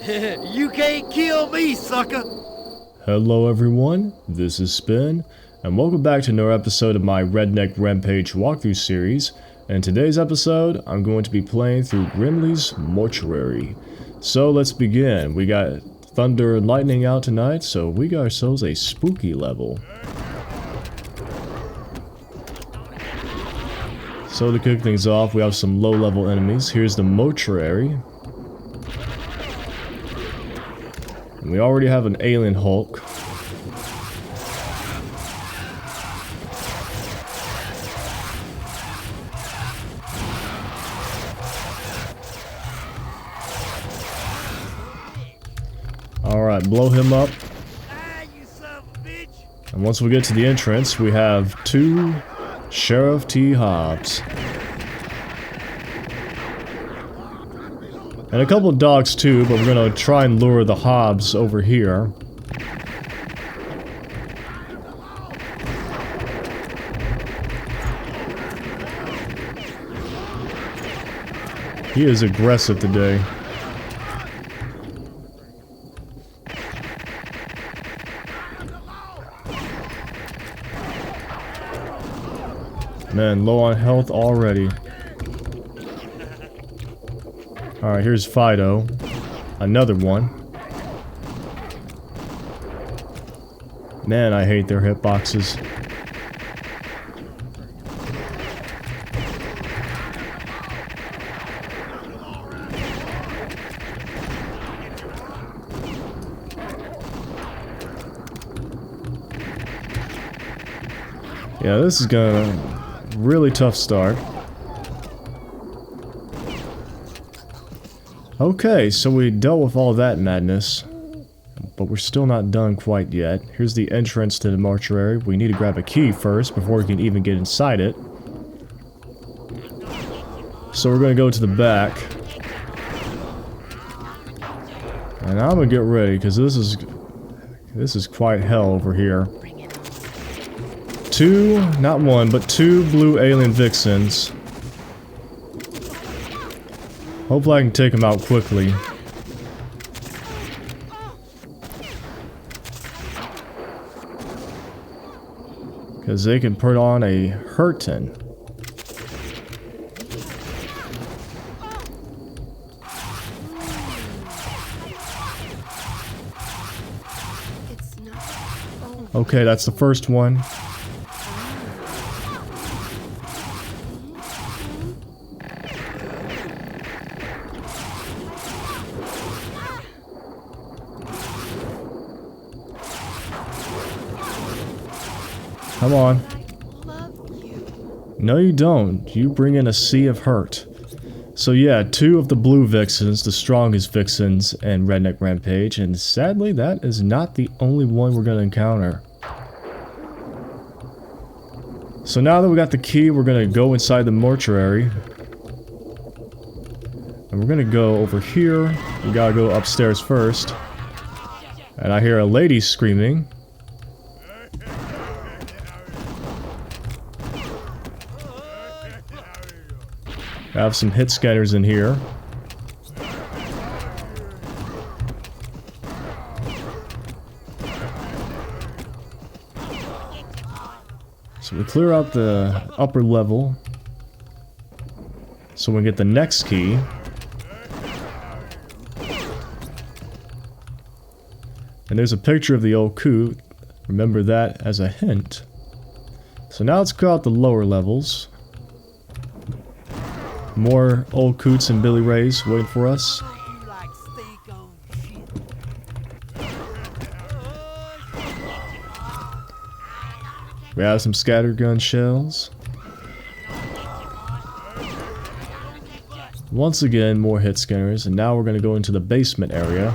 You can't kill me, sucker! Hello everyone, this is Spin, and welcome back to another episode of my Redneck Rampage walkthrough series. And in today's episode, I'm going to be playing through Grimley's Mortuary. So let's begin. We got thunder and lightning out tonight, so we got ourselves a spooky level. So to kick things off, we have some low-level enemies. Here's the Mortuary. And we already have an alien Hulk. Alright, blow him up. And once we get to the entrance, we have two Sheriff T. Hobbs. And a couple of dogs too, but we're gonna try and lure the Hobbs over here. He is aggressive today. Man, low on health already. Alright, here's Fido. Another one. Man, I hate their hitboxes. Yeah, this is gonna really tough start. Okay, so we dealt with all that madness, but we're still not done quite yet. Here's the entrance to the mortuary. We need to grab a key first before we can even get inside it. So we're gonna go to the back. And I'm gonna get ready, because this is quite hell over here. Two, not one, but two Blue Alien Vixens. Hopefully I can take them out quickly. Because they can put on a hurtin'. Okay, that's the first one. Come on. No, you don't. You bring in a sea of hurt. So yeah, two of the blue vixens, the strongest vixens in Redneck Rampage, and sadly that is not the only one we're going to encounter. So now that we got the key, we're going to go inside the mortuary. And we're going to go over here. We gotta go upstairs first. And I hear a lady screaming. I have some hit scanners in here. So we clear out the upper level. So we get the next key. And there's a picture of the old coot. Remember that as a hint. So now let's go out the lower levels. More old Coots and Billy Rays waiting for us. We have some scattergun shells. Once again, more hit scanners, and now we're going to go into the basement area.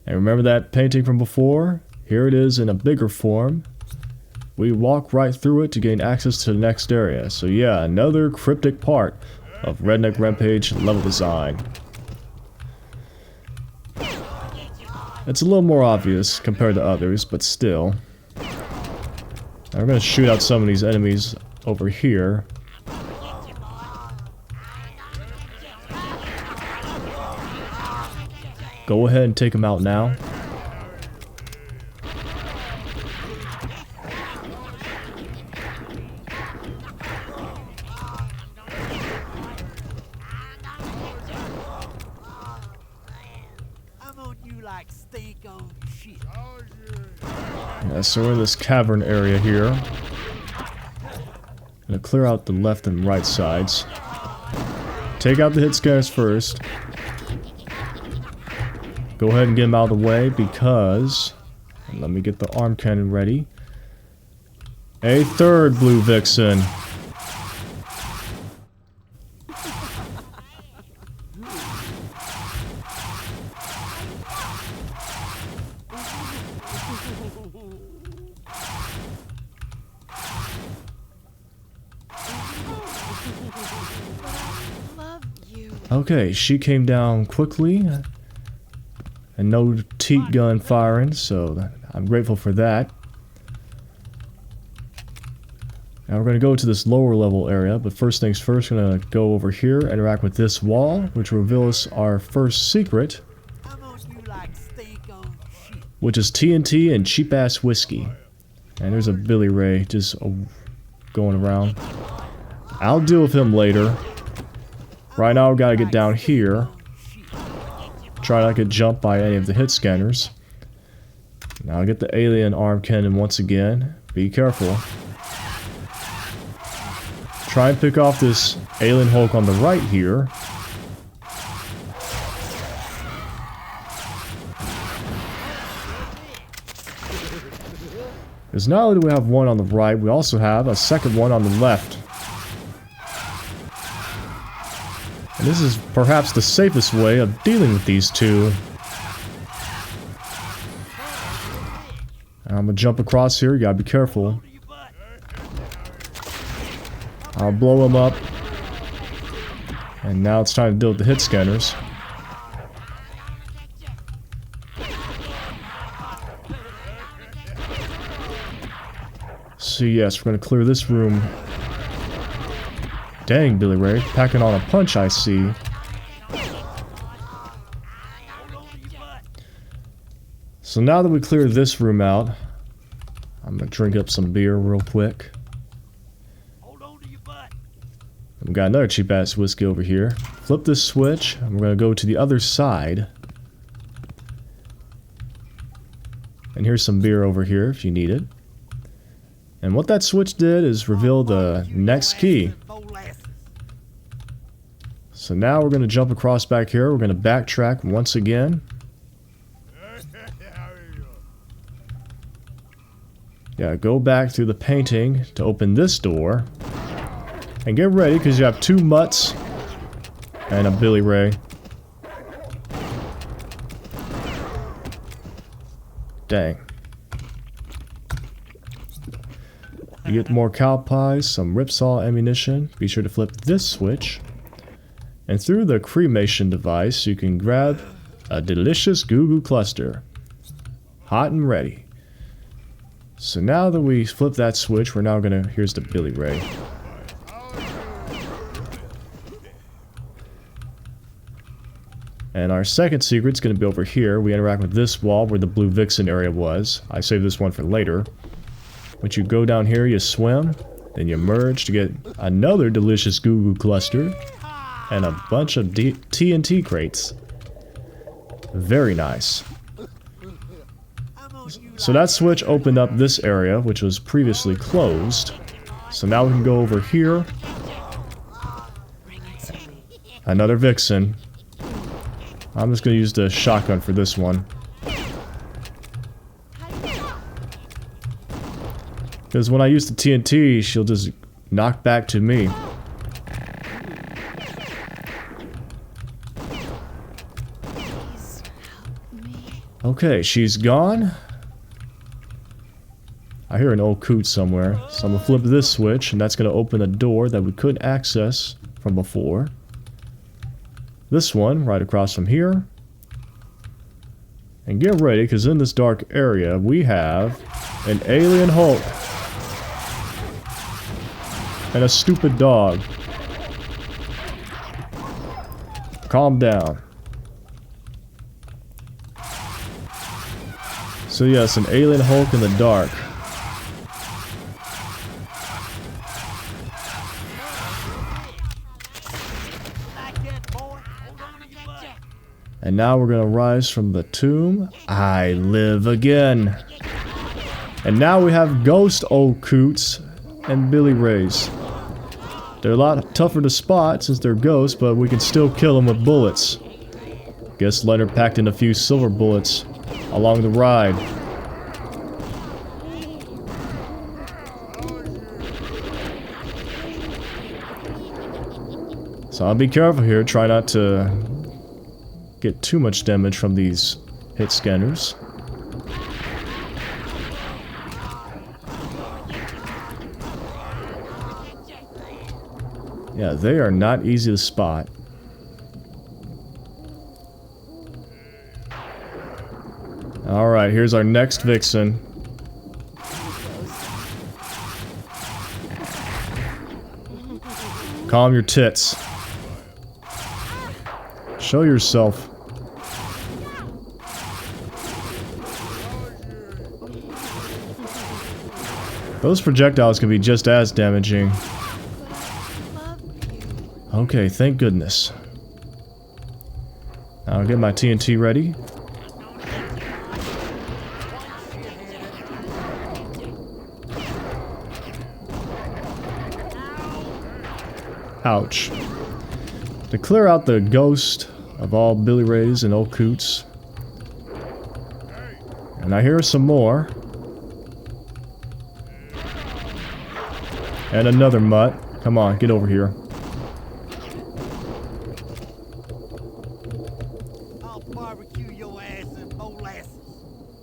And remember that painting from before? Here it is in a bigger form. We walk right through it to gain access to the next area. So yeah, another cryptic part of Redneck Rampage level design. It's a little more obvious compared to others, but still. Now we're going to shoot out some of these enemies over here. Go ahead and take him out now. Yeah, so we're in this cavern area here. Gonna clear out the left and right sides. Take out the hit scanners first. Go ahead and get them out of the way because... Let me get the arm cannon ready. A third Blue Vixen. Okay, she came down quickly. And no teat gun firing, so I'm grateful for that. Now we're going to go to this lower level area, but first things first, we're going to go over here, interact with this wall, which reveals our first secret, which is TNT and cheap-ass whiskey. And there's a Billy Ray just going around. I'll deal with him later. Right now, we got to get down here. Try not to get jumped by any of the hit scanners. Now I'll get the alien arm cannon once again. Be careful. Try and pick off this alien Hulk on the right here. Because not only do we have one on the right, we also have a second one on the left. And this is perhaps the safest way of dealing with these two. I'm gonna jump across here, you gotta be careful. I'll blow them up. And now it's time to deal with the hit scanners. So yes, we're gonna clear this room. Dang, Billy Ray, packing on a punch, I see. So now that we clear this room out, I'm gonna drink up some beer real quick. We got another cheap ass whiskey over here. Flip this switch, and we're gonna go to the other side. And here's some beer over here if you need it. And what that switch did is reveal the next key. So now we're going to jump across back here. We're going to backtrack once again. Yeah, go back through the painting to open this door. And get ready because you have two mutts and a Billy Ray. Dang. You get more cow pies, some ripsaw ammunition. Be sure to flip this switch. And through the cremation device, you can grab a delicious goo goo cluster. Hot and ready. So now that we flip that switch, we're now gonna... Here's the Billy Ray. And our second secret's gonna be over here. We interact with this wall where the Blue Vixen area was. I saved this one for later. But you go down here, you swim, then you merge to get another delicious goo goo cluster. And a bunch of TNT crates. Very nice. So that switch opened up this area, which was previously closed. So now we can go over here. Another Vixen. I'm just going to use the shotgun for this one. Because when I use the TNT, she'll just knock back to me. Okay, she's gone. I hear an old coot somewhere. So I'm gonna flip this switch, and that's gonna open a door that we couldn't access from before. This one, right across from here. And get ready, because in this dark area, we have an alien Hulk. And a stupid dog. Calm down. So yes, an alien Hulk in the dark. And now we're gonna rise from the tomb. I live again. And now we have ghost old Coots and Billy Rays. They're a lot tougher to spot since they're ghosts, but we can still kill them with bullets. Guess Leonard packed in a few silver bullets along the ride. So I'll be careful here, try not to get too much damage from these hit scanners. Yeah, they are not easy to spot. Alright, here's our next vixen. Calm your tits. Show yourself. Those projectiles can be just as damaging. Okay, thank goodness. I'll get my TNT ready. Ouch. To clear out the ghost of all Billy Rays and old Coots. And I hear some more. And another mutt. Come on, get over here. I'll barbecue your ass in molasses.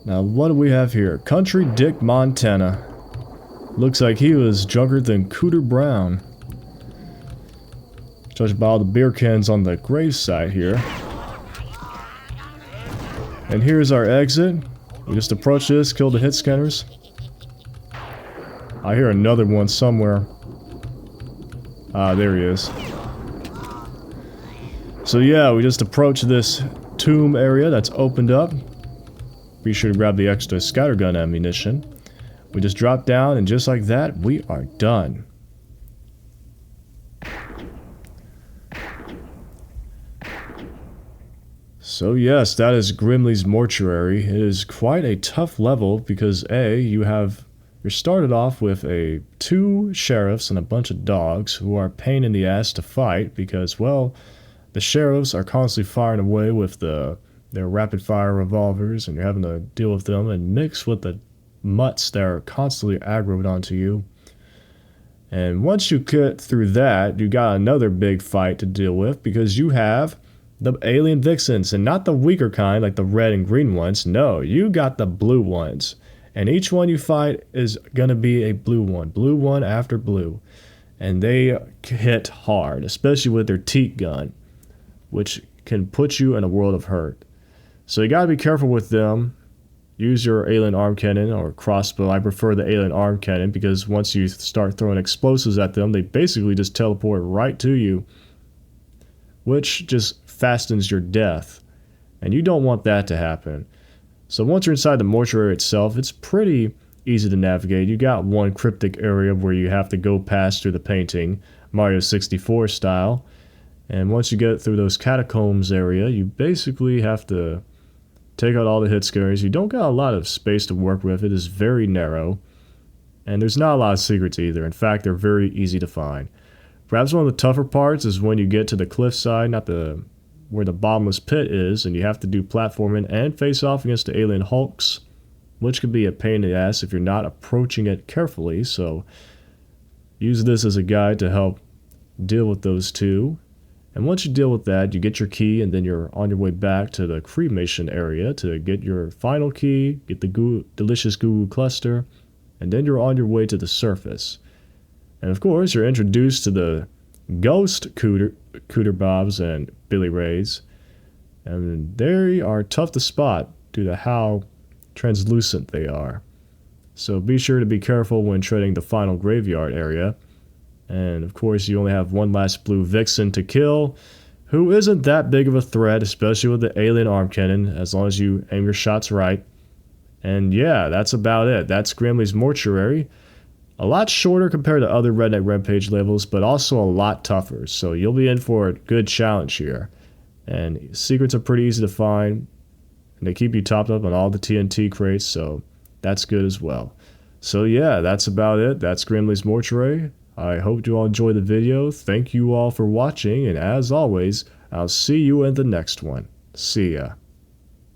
Now, what do we have here? Country Dick Montana. Looks like he was drunker than Cooter Brown. Judged by all the beer cans on the gravesite here. And here's our exit. We just approach this, kill the hit scanners. I hear another one somewhere. Ah, there he is. So yeah, we just approach this tomb area that's opened up. Be sure to grab the extra scattergun ammunition. We just drop down, and just like that, we are done. So yes, that is Grimley's Mortuary. It is quite a tough level because you're started off with 2 sheriffs and a bunch of dogs who are a pain in the ass to fight because, well, the sheriffs are constantly firing away with their rapid fire revolvers, and you're having to deal with them and mix with the mutts that are constantly aggroed onto you. And once you get through that, you got another big fight to deal with because you have the alien vixens, and not the weaker kind like the red and green ones. No, you got the blue ones. And each one you fight is going to be a blue one after blue. And they hit hard, especially with their teat gun, which can put you in a world of hurt. So you got to be careful with them. Use your alien arm cannon or crossbow. I prefer the alien arm cannon because once you start throwing explosives at them, they basically just teleport right to you, which just fastens your death. And you don't want that to happen. So once you're inside the mortuary itself, it's pretty easy to navigate. You got one cryptic area where you have to go past through the painting, Mario 64 style. And once you get through those catacombs area, you basically have to take out all the hit scares. You don't got a lot of space to work with. It is very narrow. And there's not a lot of secrets either. In fact, they're very easy to find. Perhaps one of the tougher parts is when you get to the cliffside, where the bottomless pit is, and you have to do platforming and face off against the alien hulks, which can be a pain in the ass if you're not approaching it carefully. So use this as a guide to help deal with those two. And once you deal with that, you get your key, and then you're on your way back to the cremation area to get your final key, get the delicious goo cluster, and then you're on your way to the surface. And of course, you're introduced to the ghost Cooter Bobs and Billy Rays. And they are tough to spot due to how translucent they are. So be sure to be careful when treading the final graveyard area. And of course, you only have one last blue vixen to kill, who isn't that big of a threat, especially with the alien arm cannon, as long as you aim your shots right. And yeah, that's about it. That's Grimley's Mortuary. A lot shorter compared to other Redneck Rampage levels, but also a lot tougher. So you'll be in for a good challenge here. And secrets are pretty easy to find. And they keep you topped up on all the TNT crates, so that's good as well. So yeah, that's about it. That's Grimley's Mortuary. I hope you all enjoyed the video. Thank you all for watching, and as always, I'll see you in the next one. See ya.